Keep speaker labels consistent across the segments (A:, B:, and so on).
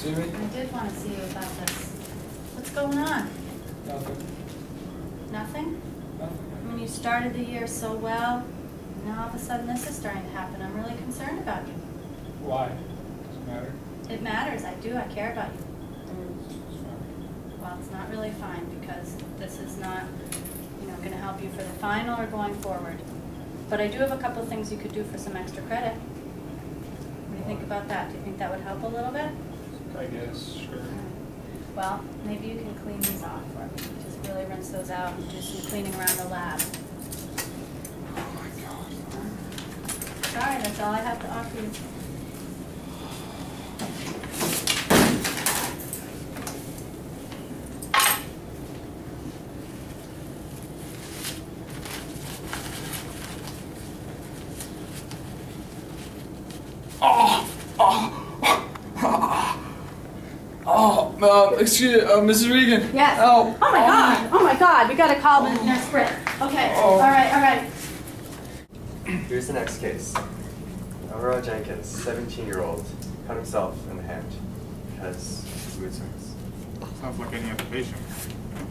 A: see me?
B: I did want to see you about this. What's going on?
A: Nothing.
B: Nothing?
A: Nothing.
B: I mean, you started the year so well. Now all of a sudden this is starting to happen. I'm really concerned about you.
A: Why? Does it matter?
B: It matters. I do. I care about you.
A: It's fine.
B: Well, it's not really fine because this is not, going to help you for the final or going forward. But I do have a couple of things you could do for some extra credit. What do you think about that? Do you think that would help a little bit?
A: I guess, sure.
B: Well, maybe you can clean these off for me. Just really rinse those out and do some cleaning around the lab.
A: Oh my God.
B: Sorry, that's all I have to offer you.
A: Excuse me, Mrs. Regan.
B: Yes.
A: Oh.
B: Oh my God. Oh my God. We gotta call Nurse Britt. Okay.
A: Oh.
B: All right.
C: Here's the next case. Elrod Jenkins, 17-year-old, cut himself in the hand. Has mood swings.
D: Sounds like any other patient.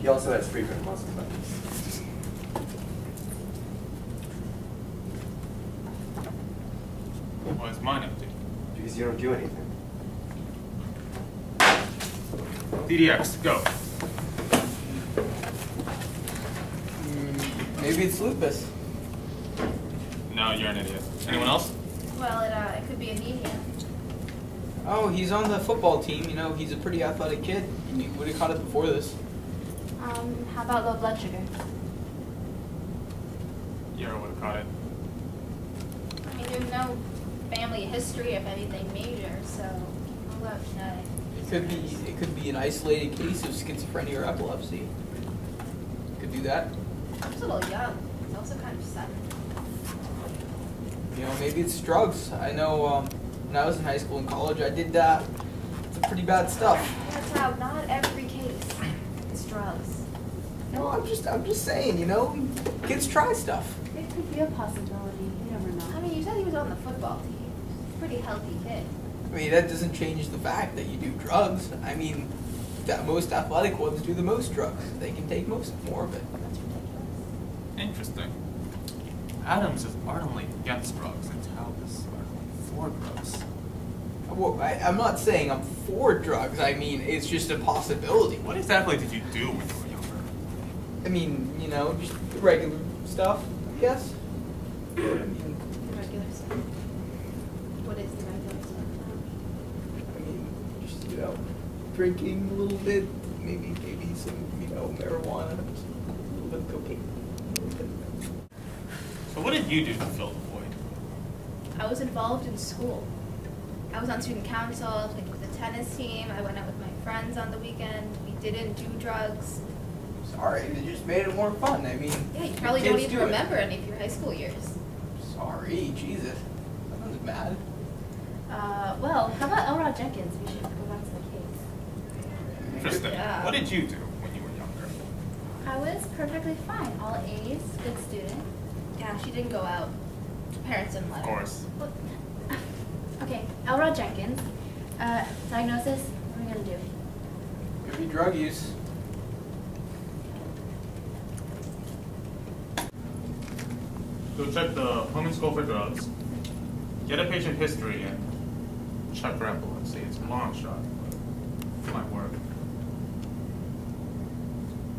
C: He also has frequent muscle spasms.
D: Why is mine empty?
C: Because you don't do anything.
D: DDX, go.
E: Maybe it's lupus.
D: No, you're an idiot. Anyone else?
F: Well, it could be anemia.
E: Oh, he's on the football team. He's a pretty athletic kid. He would have caught it before this.
F: How about low blood sugar?
D: Yara would have caught it.
F: I mean, there's no family history of anything major, so I'll go genetic.
E: It could be an isolated case of schizophrenia or epilepsy. Could do that.
F: He's a little young. He's also kind of sudden.
E: Maybe it's drugs. I know when I was in high school and college, I did that. Some pretty bad stuff.
F: That's how not every case is drugs.
E: No, I'm just saying, kids try stuff.
B: It could be a possibility. You never know.
F: I mean, you said he was on the football team. He's a pretty healthy kid.
E: I mean, that doesn't change the fact that you do drugs. I mean, the most athletic ones do the most drugs. They can take more of it.
F: That's ridiculous.
D: Interesting. Adams is ardently against drugs, and Talbot is ardently for drugs.
E: Well, I'm not saying I'm for drugs. I mean, it's just a possibility.
D: What exactly did you do when you were younger?
E: I mean, just regular stuff, I guess.
F: The regular stuff. What is the regular stuff?
E: I mean, just, drinking a little bit, maybe some, marijuana, a little bit of cocaine.
D: So what did you do to fill the void?
F: I was involved in school. I was on student council, I was with the tennis team, I went out with my friends on the weekend, we didn't do drugs.
E: Sorry, they just made it more fun. I mean,
F: Yeah, you probably don't even remember any of your high school years.
E: Sorry, Jesus. That was mad.
B: Well, how about Elrod Jenkins? We should go back to the case.
D: Interesting.
F: Yeah.
D: What did you do when you were younger?
F: I was perfectly fine, all A's, good student. Yeah, she didn't go out. Parents didn't let her.
D: Of course.
B: Okay, Elrod Jenkins. Diagnosis? What are we gonna do?
E: Could be drug use.
D: Go check the home and school for drugs. Get a patient history and check for epilepsy. It's a long shot, but it might work.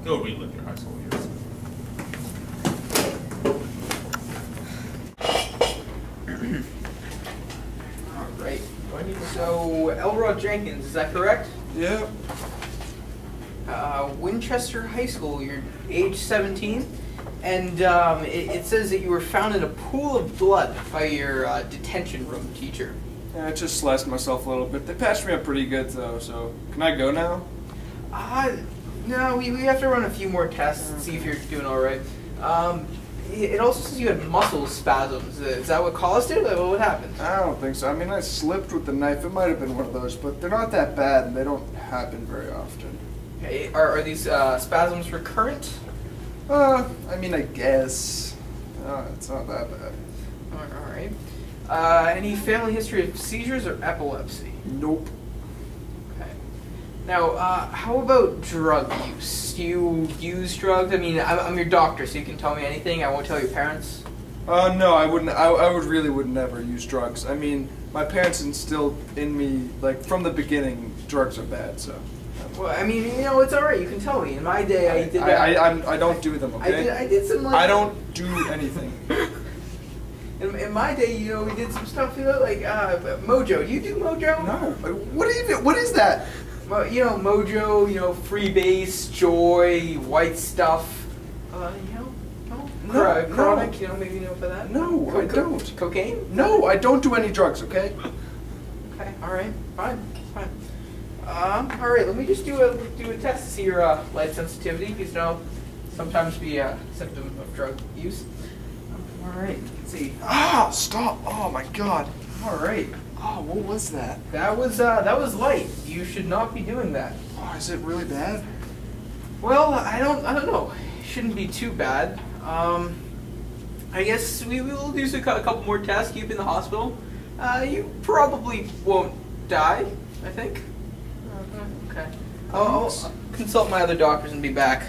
D: Go relive your high school years.
E: Alright. So, Elrod Jenkins, is that correct?
A: Yeah.
E: Winchester High School, you're age 17, and it says that you were found in a pool of blood by your detention room teacher.
A: Yeah, I just sliced myself a little bit. They patched me up pretty good, though, so can I go now?
E: No, we have to run a few more tests and see if you're doing alright. It also says you had muscle spasms. Is that what caused it? What happened?
A: I don't think so. I mean, I slipped with the knife. It might have been one of those, but they're not that bad, and they don't happen very often.
E: Okay, are these spasms recurrent?
A: I mean, I guess. It's not that bad.
E: Alright. Any family history of seizures or epilepsy?
A: Nope.
E: Okay. Now, how about drug use? Do you use drugs? I mean, I'm your doctor, so you can tell me anything. I won't tell your parents.
A: No, I wouldn't. I would never use drugs. I mean, my parents instilled in me, like, from the beginning, drugs are bad, so.
E: Well, I mean, you know, it's alright. You can tell me. In my day, I did that.
A: I don't do them, okay?
E: I did some, like...
A: I don't do anything.
E: In my day, you know, we did some stuff, you know, like, Mojo. Do you do Mojo?
A: No. What is that?
E: Well, you know, Mojo, you know, Freebase, Joy, White Stuff. You know?
A: No,
E: Chronic,
A: no.
E: you know, maybe you know for that?
A: No, I don't.
E: Cocaine?
A: No, I don't do any drugs, okay?
E: Okay, alright, fine. Alright, let me just do a test to see your light sensitivity, because, you know, sometimes be a symptom of drug use. Alright, let's see.
A: Ah, stop. Oh my god.
E: Alright.
A: Oh, what was that?
E: That was light. You should not be doing that.
A: Oh, is it really bad?
E: Well, I don't know. It shouldn't be too bad. I guess we will do a couple more tests, keep you in the hospital. You probably won't die, I think. Okay. I'll consult my other doctors and be back.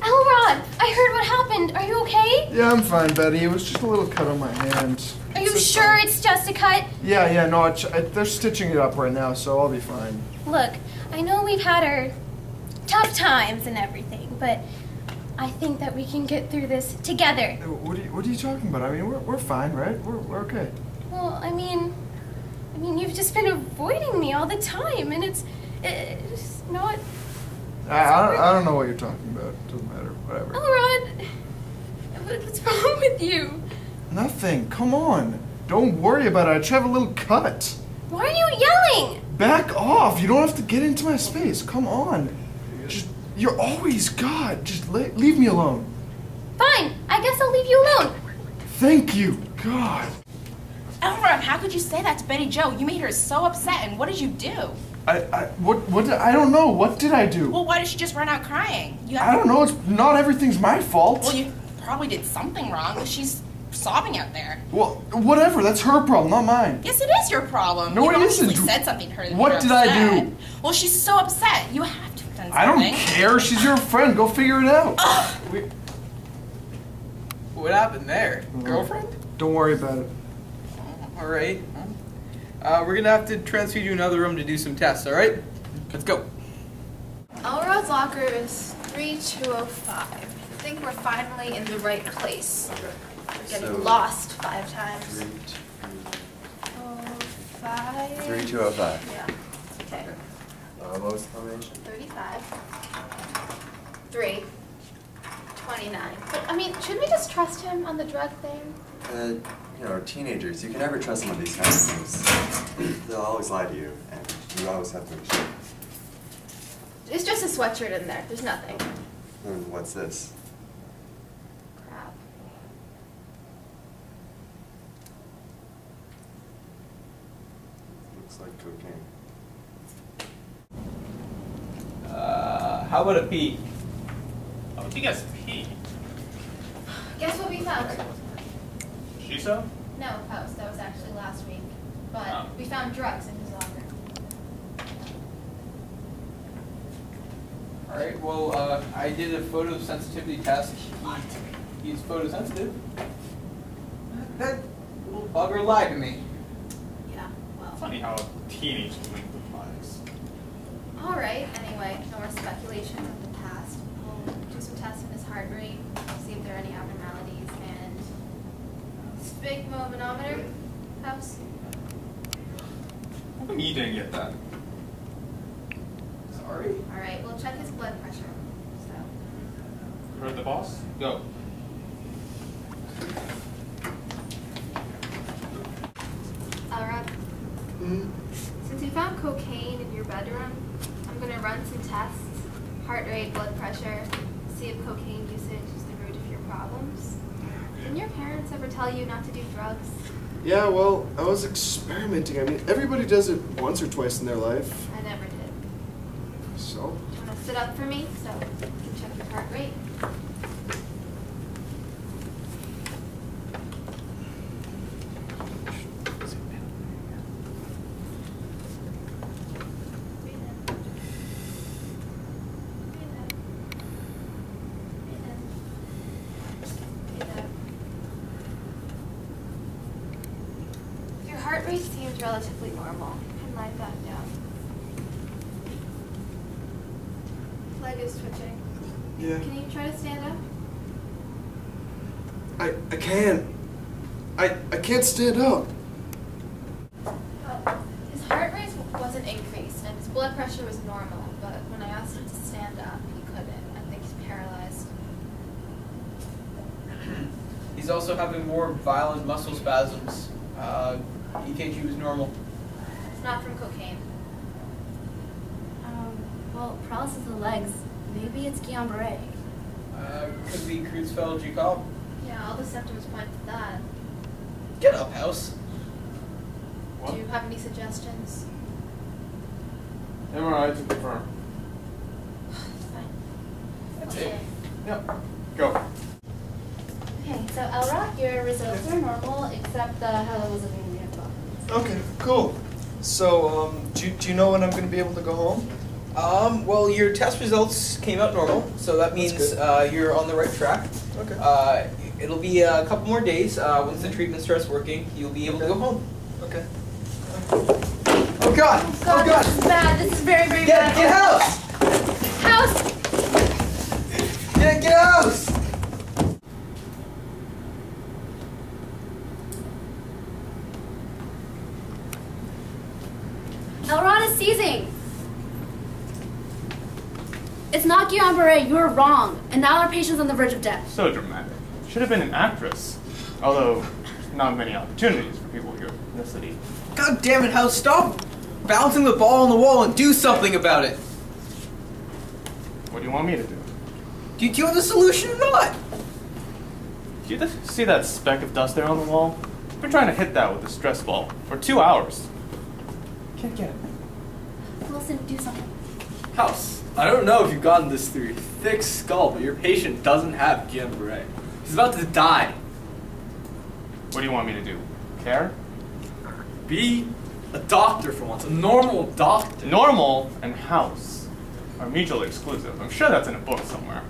G: Elrod, I heard what happened. Are you okay?
A: Yeah, I'm fine, Betty. It was just a little cut on my hand.
G: Are you sure it's just a cut?
A: Yeah, no, they're stitching it up right now, so I'll be fine.
G: Look, I know we've had our tough times and everything, but I think that we can get through this together.
A: What are you talking about? I mean, we're fine, right? We're okay.
G: Well, I mean, you've just been avoiding me all the time, and it's not...
A: I don't know what you're talking about. Doesn't matter. Whatever.
G: Elrod, what's wrong with you?
A: Nothing. Come on. Don't worry about it. I just have a little cut.
G: Why are you yelling?
A: Back off. You don't have to get into my space. Come on. You're always God. Just leave me alone.
G: Fine. I guess I'll leave you alone.
A: Thank you. God.
H: Elrod, how could you say that to Betty Jo? You made her so upset, and what did you do?
A: I don't know. What did I do?
H: Well, why did she just run out crying?
A: I don't know. It's not everything's my fault.
H: Well, you probably did something wrong. She's sobbing out there.
A: Well, whatever. That's her problem, not mine.
H: Yes, it is your problem.
A: No,
H: you
A: it isn't.
H: obviously said something to her. that
A: What
H: made her
A: did I
H: upset.
A: do?
H: Well, she's so upset. You have to have done something.
A: I don't care. She's your friend. Go figure it out.
E: What happened there? Girlfriend?
A: Don't worry about it.
E: Alright. We're gonna have to transfer you to another room to do some tests, alright? Let's go.
F: Elrod's locker is 3205. I think we're finally in the right place. We're getting
C: So,
F: lost 5 times. 5.
C: 3205.
F: Yeah. Okay.
C: What was the combination?
F: 35. 3. 29. But I mean, shouldn't we just trust him on the drug thing?
C: You know, teenagers, you can never trust them on these kinds of things. They'll always lie to you, and you always have to make sure.
F: It's just a sweatshirt in there. There's nothing.
C: And what's this?
F: Crap.
C: Looks like cocaine.
E: How about a pee?
D: Oh, you guys pee.
F: Guess what we found?
D: Shiso?
F: No, Faust. That was actually last week. But
D: Oh.
F: we found drugs in his locker.
E: Alright, well, I did a photosensitivity test. He's photosensitive. That little bugger lied to me.
F: Yeah, well.
D: Funny how teenage delinquent lies.
F: Alright, anyway, no more speculation of the past. We'll do some tests in his heart rate, see if there are any abnormalities, and sphygmomanometer. House.
D: How come you didn't get that?
E: Sorry.
F: Alright, we'll check his blood pressure. So.
D: Heard the boss? Go.
F: Elrod, since we found cocaine in your bedroom, I'm gonna run some tests. Heart rate, blood pressure, see if cocaine usage is the root of your problems. Didn't your parents ever tell you not to do drugs?
A: Yeah, well, I was experimenting. I mean, everybody does it once or twice in their life.
F: I never did.
A: So?
F: Do you wanna sit up for me so we can check your heart rate? seems relatively normal. Can lie back down. Leg is twitching.
A: Yeah.
F: Can you try to stand up?
A: I can't. I can't stand up.
F: His heart rate wasn't increased and his blood pressure was normal, but when I asked him to stand up, he couldn't. I think he's paralyzed.
E: He's also having more violent muscle spasms. EKG was normal.
F: It's not from cocaine.
H: Well, paralysis of the legs. Maybe it's Guillain-Barré.
E: Could be Creutzfeldt-Jakob.
F: Yeah, all the symptoms point to that.
E: Get up, House.
F: Do you have any suggestions?
A: MRI to confirm.
F: Fine.
E: That's
F: Okay.
E: it.
A: Yep. Go.
H: Okay, so Elrock, your results are normal except how there was a immunoglobulins.
A: Okay, cool. So, do you know when I'm going to be able to go home?
E: Well, your test results came out normal, so that means
A: good.
E: you're on the right track.
A: Okay.
E: It'll be a couple more days. Once the treatment starts working, you'll be able to go home.
A: Okay. Oh God!
H: Oh God, this is bad. This is very, very bad.
E: Get House!
H: House!
E: Get House!
H: Elrod is seizing. It's not Guillain-Barré. You were wrong. And now our patient's on the verge of death.
D: So dramatic. Should have been an actress. Although, not many opportunities for people of your ethnicity.
E: God damn it, House! Stop bouncing the ball on the wall and do something about it.
D: What do you want me to do?
E: Do you have the solution or not?
D: Do you see that speck of dust there on the wall? I've been trying to hit that with a stress ball for 2 hours. Can't get it.
H: Wilson, do something.
I: House, I don't know if you've gotten this through your thick skull, but your patient doesn't have Guillain-Barré. He's about to die.
D: What do you want me to do? Care?
I: Be a doctor for once, a normal doctor.
D: Normal and house are mutually exclusive. I'm sure that's in a book somewhere.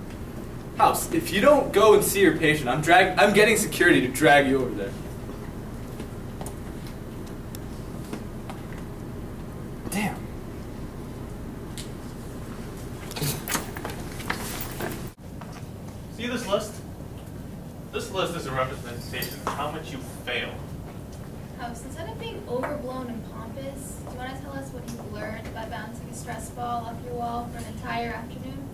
I: House, if you don't go and see your patient, I'm getting security to drag you over there.
D: Damn. See this list? This list is a representation of how much you failed.
F: House, instead of being overblown and pompous, do you want to tell us what you learned by bouncing a stress ball off your wall for an entire afternoon?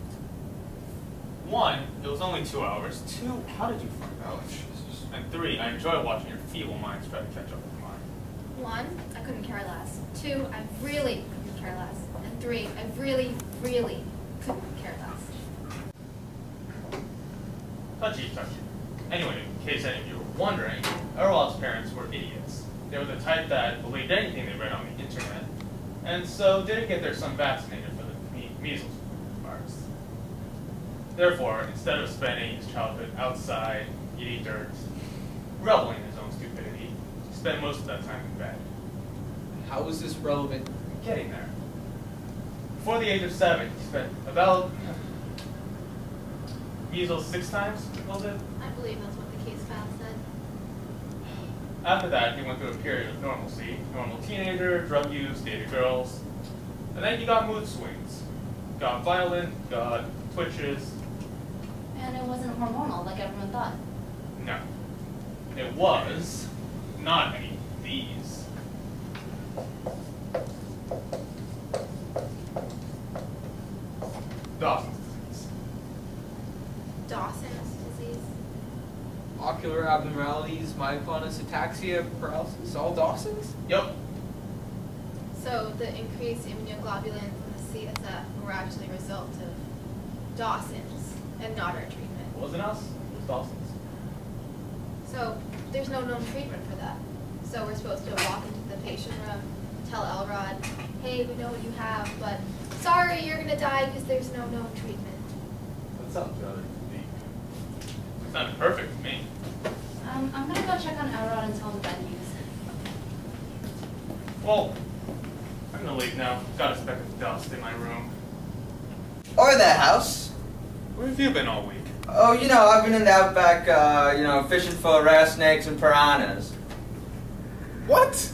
D: 1, it was only 2 hours. 2, how did you find out? And 3, I enjoy watching your feeble minds try to catch up with mine.
F: 1, I couldn't care less. 2, I really couldn't care less. And 3, I really, really couldn't care less.
D: Touchy. Anyway, in case any of you were wondering, Erwal's parents were idiots. They were the type that believed anything they read on the internet, and so didn't get their son vaccinated for the measles virus. Therefore, instead of spending his childhood outside, eating dirt, reveling in his own stupidity, he spent most of that time in bed.
E: How is this relevant?
D: Getting there. Before the age of 7, he spent about measles 6 times, was it?
F: I believe that's what the case file said.
D: After that, he went through a period of normalcy, normal teenager, drug use, dated girls, and then he got mood swings. Got violent, got twitches.
H: And it wasn't hormonal like everyone thought.
D: No. It was not any of these. Dawson's disease.
F: Dawson's disease.
E: Ocular abnormalities, myoclonus ataxia, paralysis, all Dawson's?
D: Yep.
F: So the increased immunoglobulins in the CSF were actually a result of Dawson's and not our treatment.
D: It wasn't us, it was Dawson's.
F: So there's no known treatment for that. So we're supposed to walk into the patient room, tell Elrod, hey, we know what you have, but sorry, you're gonna die because there's no known treatment.
I: That sounds rather unique.
D: It sounded perfect to me.
H: I'm gonna go check on Elrod and tell him the bad news.
D: Well, I'm gonna leave now. Got a speck of dust in my room.
J: Or that house.
D: Where have you been all week?
J: Oh, I've been in the outback, fishing for rattlesnakes and piranhas.
A: What?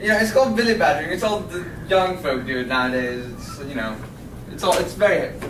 J: You know, it's called billy badgering. It's all the young folk do it nowadays. It's, you know, it's very hip.